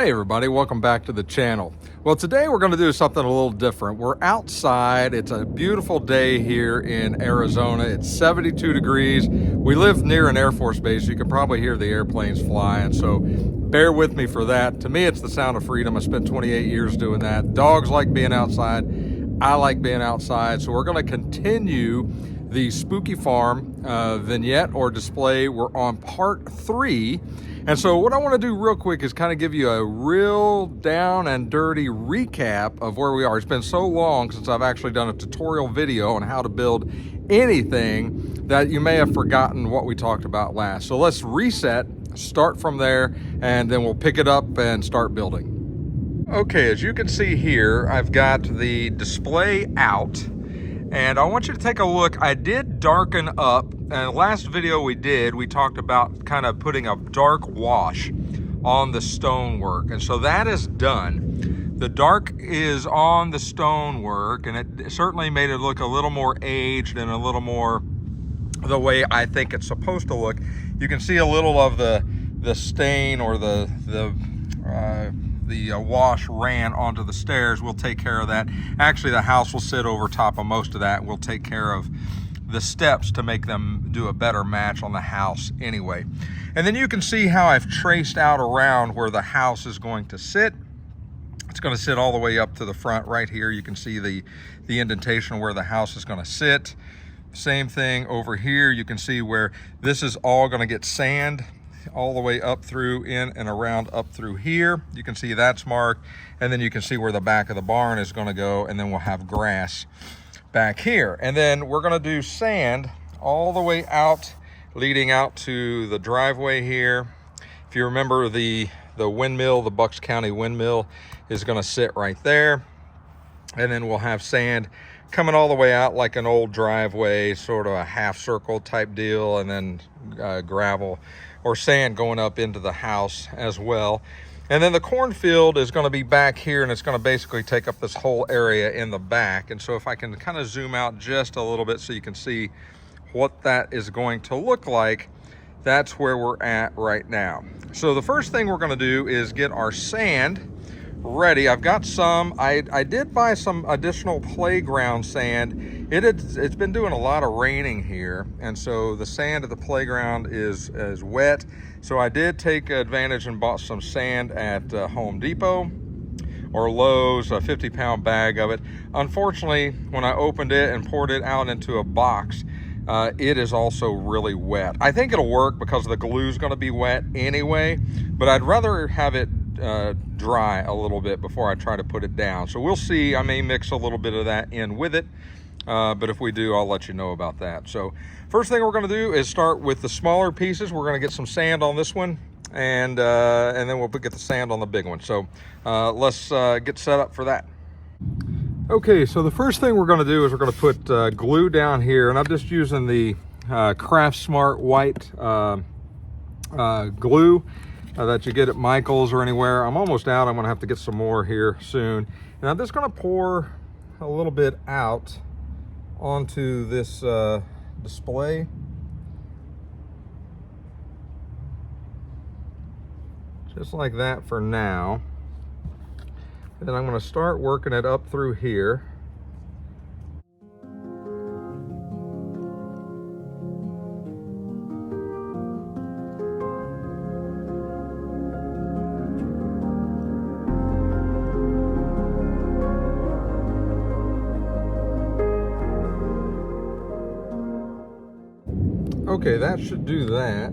Hey everybody, welcome back to the channel. Well, today we're going to do something a little different. We're outside. It's a beautiful day here in Arizona. It's 72 degrees. We live near an Air Force base. You can probably hear the airplanes flying, so bear with me for that. To me, it's the sound of freedom. I spent 28 years doing that. Dogs like being outside. I like being outside. So we're going to continue the Spooky Farm vignette or display. We're on part 3. And so what I want to do real quick is kind of give you a real down and dirty recap of where we are. It's been so long since I've actually done a tutorial video on how to build anything that you may have forgotten what we talked about last. So let's reset, start from there, and then we'll pick it up and start building. Okay, as you can see here, I've got the display out. And I want you to take a look. I did darken up, and last video we talked about kind of putting a dark wash on the stonework. And so that is done. The dark is on the stonework, and it certainly made it look a little more aged and a little more the way I think it's supposed to look. You can see a little of the stain or the wash ran onto the stairs. We'll take care of that. Actually, the house will sit over top of most of that. We'll take care of the steps to make them do a better match on the house anyway. And then you can see how I've traced out around where the house is going to sit. It's going to sit all the way up to the front right here. You can see the indentation where the house is going to sit. Same thing over here. You can see where this is all going to get sand all the way up through, in and around up through here. You can see that's marked, and then you can see where the back of the barn is going to go, and then we'll have grass back here. And then we're going to do sand all the way out, leading out to the driveway here. If you remember, the windmill, the Bucks County windmill, is going to sit right there, and then we'll have sand coming all the way out like an old driveway, sort of a half circle type deal, and then gravel or sand going up into the house as well. And then the cornfield is going to be back here, and it's going to basically take up this whole area in the back. And so if I can kind of zoom out just a little bit so you can see what that is going to look like, that's where we're at right now. So the first thing we're going to do is get our sand ready. I've got some. I did buy some additional playground sand. It's been doing a lot of raining here, and so the sand at the playground is wet. So I did take advantage and bought some sand at Home Depot or Lowe's, a 50-pound bag of it. Unfortunately, when I opened it and poured it out into a box, it is also really wet. I think it'll work because the glue is going to be wet anyway, but I'd rather have it dry a little bit before I try to put it down. So we'll see. I may mix a little bit of that in with it, but if we do, I'll let you know about that. So first thing we're going to do is start with the smaller pieces. We're going to get some sand on this one, and then we'll get the sand on the big one. So let's get set up for that. Okay, so the first thing we're going to do is we're going to put glue down here, and I'm just using the Craft Smart white glue that you get at Michael's or anywhere. I'm almost out. I'm going to have to get some more here soon. And I'm just going to pour a little bit out onto this display. Just like that for now. And then I'm going to start working it up through here. Okay, that should do that.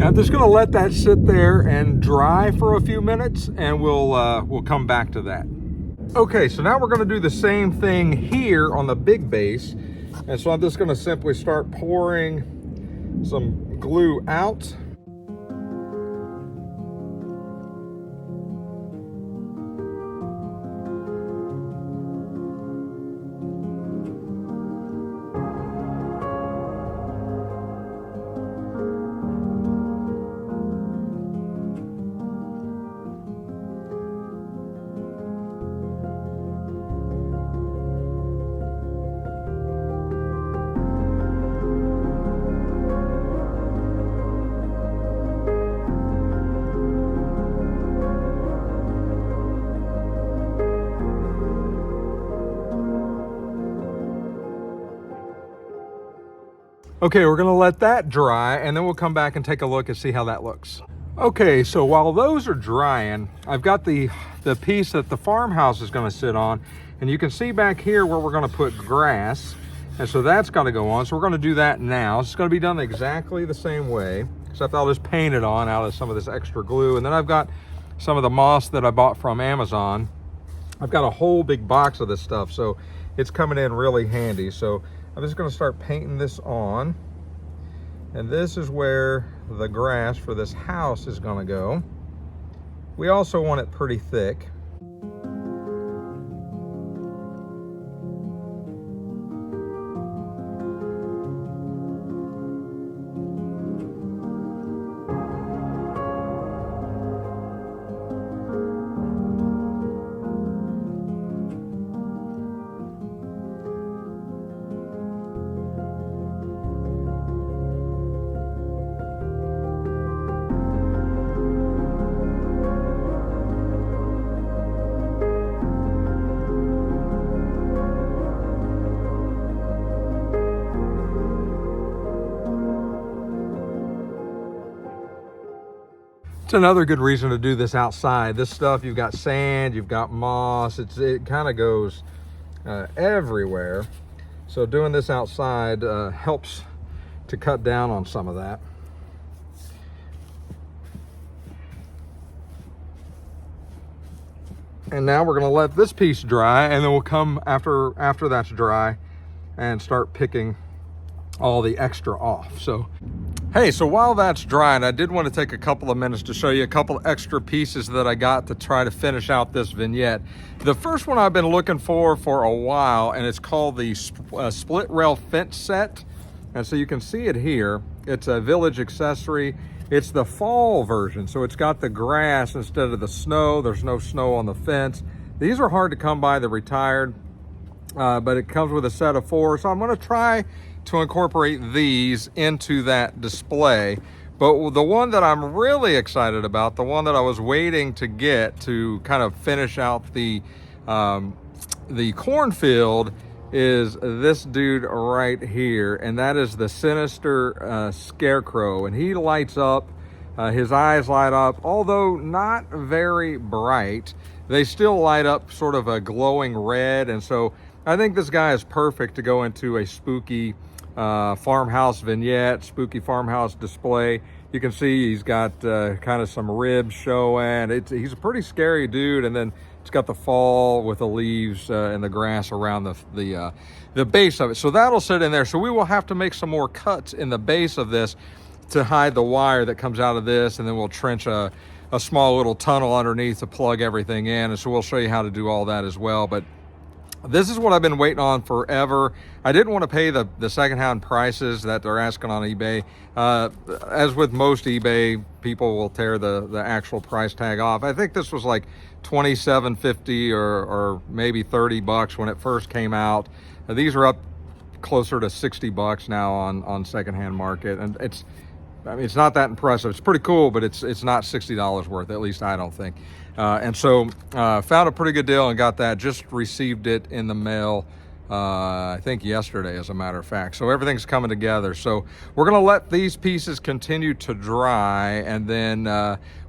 Now I'm just gonna let that sit there and dry for a few minutes, and we'll come back to that. Okay, so now we're gonna do the same thing here on the big base. And so I'm just gonna simply start pouring some glue out. Okay, we're gonna let that dry, and then we'll come back and take a look and see how that looks. Okay, so while those are drying, I've got the piece that the farmhouse is gonna sit on, and you can see back here where we're gonna put grass, and so that's gotta go on. So we're gonna do that now. It's gonna be done exactly the same way, except I'll just paint it on out of some of this extra glue. And then I've got some of the moss that I bought from Amazon. I've got a whole big box of this stuff, so it's coming in really handy. So I'm just gonna start painting this on. And this is where the grass for this house is gonna go. We also want it pretty thick. It's another good reason to do this outside. This stuff, you've got sand, you've got moss, it kind of goes everywhere. So doing this outside helps to cut down on some of that. And now we're gonna let this piece dry, and then we'll come after that's dry and start picking all the extra off. So hey, so while that's drying, I did want to take a couple of minutes to show you a couple extra pieces that I got to try to finish out this vignette. The first one I've been looking for a while, and it's called the split rail fence set. And so you can see it here. It's a Village accessory. It's the fall version, so it's got the grass instead of the snow. There's no snow on the fence. These are hard to come by, they're retired, but it comes with a set of 4. So I'm gonna try to incorporate these into that display. But the one that I'm really excited about, the one that I was waiting to get to kind of finish out the cornfield, is this dude right here, and that is the Sinister Scarecrow. And he lights up, his eyes light up, although not very bright. They still light up sort of a glowing red, and so I think this guy is perfect to go into a spooky farmhouse vignette, spooky farmhouse display. You can see he's got kind of some ribs showing. He's a pretty scary dude, and then it's got the fall with the leaves and the grass around the base of it. So that'll sit in there. So we will have to make some more cuts in the base of this to hide the wire that comes out of this, and then we'll trench a small little tunnel underneath to plug everything in. And so we'll show you how to do all that as well. But this is what I've been waiting on forever. I didn't want to pay the secondhand prices that they're asking on eBay. As with most eBay, people will tear the actual price tag off. I think this was like $27.50 or maybe $30 when it first came out. These are up closer to $60 now on secondhand market, and I mean, it's not that impressive. It's pretty cool, but it's not $60 worth, at least I don't think. And so found a pretty good deal and got that. Just received it in the mail, I think yesterday, as a matter of fact. So everything's coming together. So we're gonna let these pieces continue to dry, and then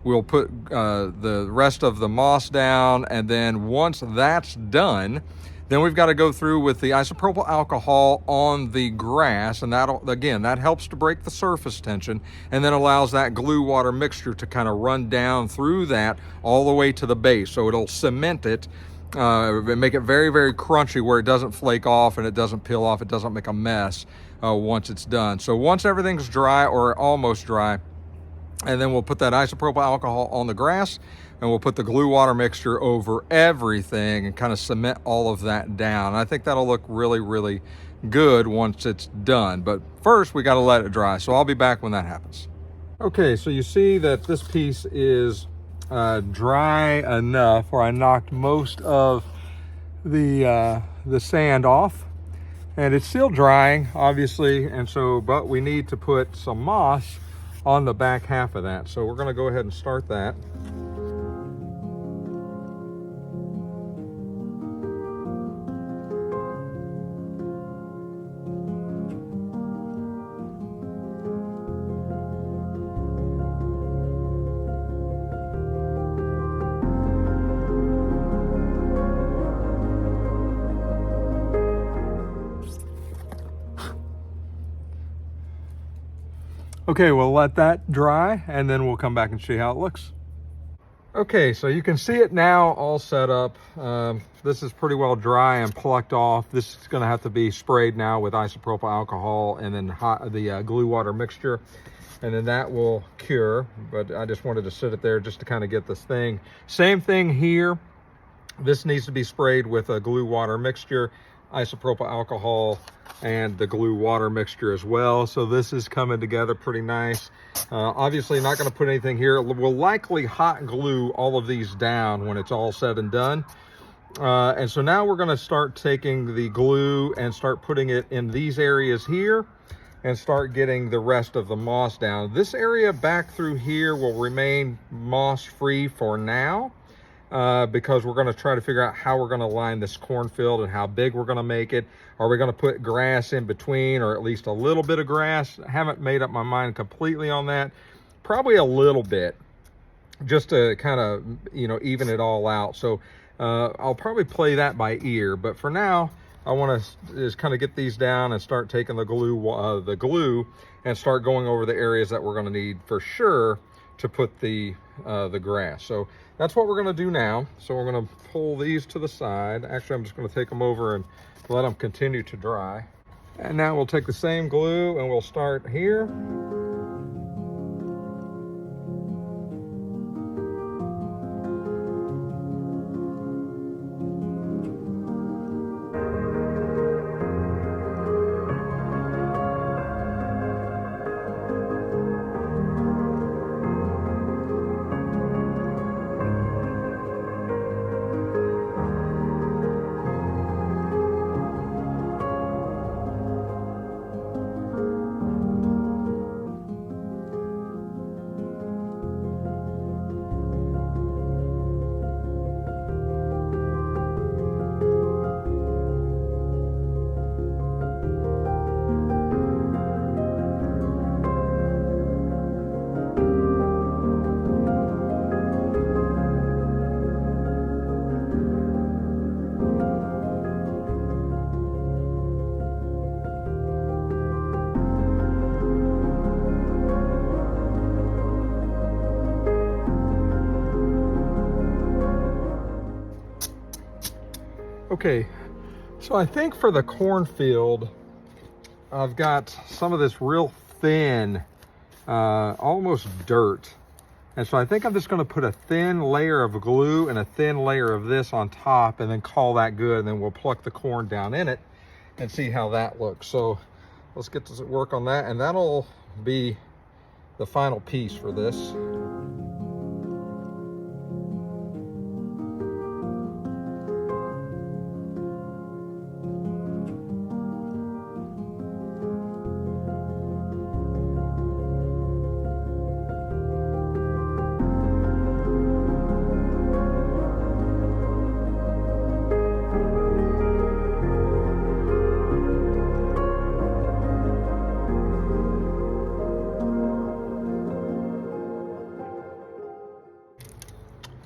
we'll put the rest of the moss down. And then once that's done, Then we've got to go through with the isopropyl alcohol on the grass, and that'll, again, that helps to break the surface tension and then allows that glue water mixture to kind of run down through that all the way to the base. So it'll cement it and make it very, very crunchy where it doesn't flake off and it doesn't peel off, it doesn't make a mess once it's done. So once everything's dry or almost dry, and then we'll put that isopropyl alcohol on the grass, and we'll put the glue water mixture over everything and kind of cement all of that down. And I think that'll look really, really good once it's done. But first, we got to let it dry. So I'll be back when that happens. Okay, so you see that this piece is dry enough where I knocked most of the sand off. And it's still drying, obviously, and so, but we need to put some moss on the back half of that. So we're gonna go ahead and start that. Okay, we'll let that dry and then we'll come back and see how it looks. Okay, so you can see it now all set up. This is pretty well dry and plucked off. This is gonna have to be sprayed now with isopropyl alcohol and then the glue water mixture, and then that will cure. But I just wanted to sit it there just to kind of get this thing. Same thing here. This needs to be sprayed with a glue water mixture, isopropyl alcohol, and the glue water mixture as well. So this is coming together pretty nice. Obviously not going to put anything here. We'll likely hot glue all of these down when it's all said and done. And so now we're going to start taking the glue and start putting it in these areas here and start getting the rest of the moss down. This area back through here will remain moss free for now. Because we're going to try to figure out how we're going to line this cornfield and how big we're going to make it. Are we going to put grass in between, or at least a little bit of grass? I haven't made up my mind completely on that. Probably a little bit, just to kind of, you know, even it all out. So I'll probably play that by ear. But for now, I want to just kind of get these down and start taking the glue and start going over the areas that we're going to need for sure to put the grass. So that's what we're going to do now. So we're going to pull these to the side. Actually, I'm just going to take them over and let them continue to dry. And now we'll take the same glue and we'll start here. Okay, so I think for the cornfield, I've got some of this real thin, almost dirt. And so I think I'm just gonna put a thin layer of glue and a thin layer of this on top and then call that good. And then we'll pluck the corn down in it and see how that looks. So let's get to work on that. And that'll be the final piece for this.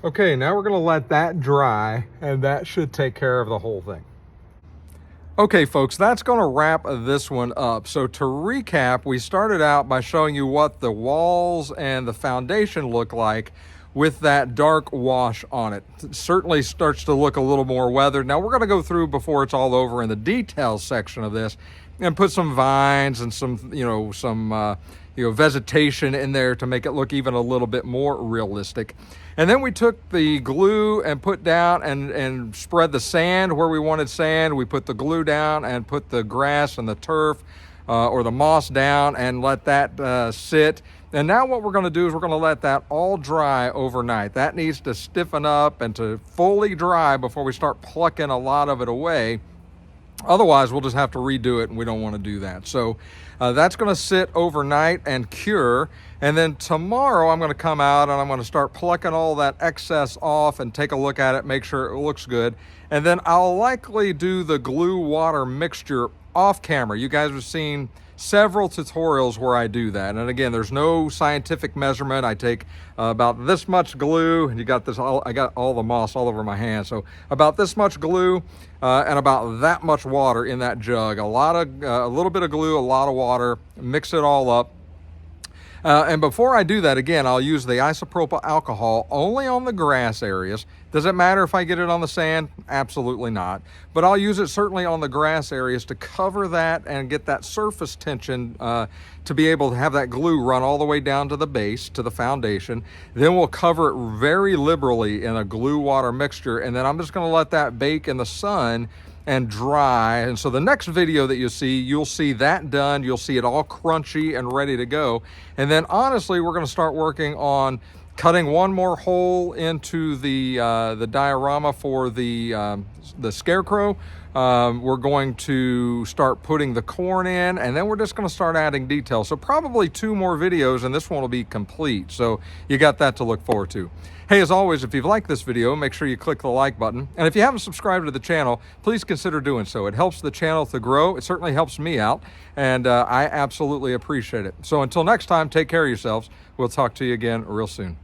Okay, now we're gonna let that dry, and that should take care of the whole thing. Okay, folks, that's going to wrap this one up. So to recap, we started out by showing you what the walls and the foundation look like with that dark wash on it. It certainly starts to look a little more weathered. Now we're going to go through before it's all over in the details section of this and put some vines and some vegetation in there to make it look even a little bit more realistic. And then we took the glue and put down and spread the sand where we wanted sand. We put the glue down and put the grass and the turf or the moss down and let that sit. And now what we're going to do is we're going to let that all dry overnight. That needs to stiffen up and to fully dry before we start plucking a lot of it away. Otherwise, we'll just have to redo it, and we don't want to do that. So that's going to sit overnight and cure. And then tomorrow, I'm going to come out and I'm going to start plucking all that excess off and take a look at it, make sure it looks good. And then I'll likely do the glue water mixture off camera. You guys have seen several tutorials where I do that. And again, there's no scientific measurement. I take about this much glue, and you got this, I got all the moss all over my hand. So about this much glue and about that much water in that jug. A little bit of glue, a lot of water, mix it all up. And before I do that, again, I'll use the isopropyl alcohol only on the grass areas. Does it matter if I get it on the sand? Absolutely not. But I'll use it certainly on the grass areas to cover that and get that surface tension to be able to have that glue run all the way down to the base, to the foundation. Then we'll cover it very liberally in a glue water mixture, and then I'm just going to let that bake in the sun and dry. And so the next video that you'll see that done. You'll see it all crunchy and ready to go. And then honestly, we're going to start working on cutting one more hole into the diorama for the scarecrow. We're going to start putting the corn in, and then we're just going to start adding details. So probably 2 more videos, and this one will be complete. So you got that to look forward to. Hey, as always, if you've liked this video, make sure you click the like button. And if you haven't subscribed to the channel, please consider doing so. It helps the channel to grow. It certainly helps me out, and I absolutely appreciate it. So until next time, take care of yourselves. We'll talk to you again real soon.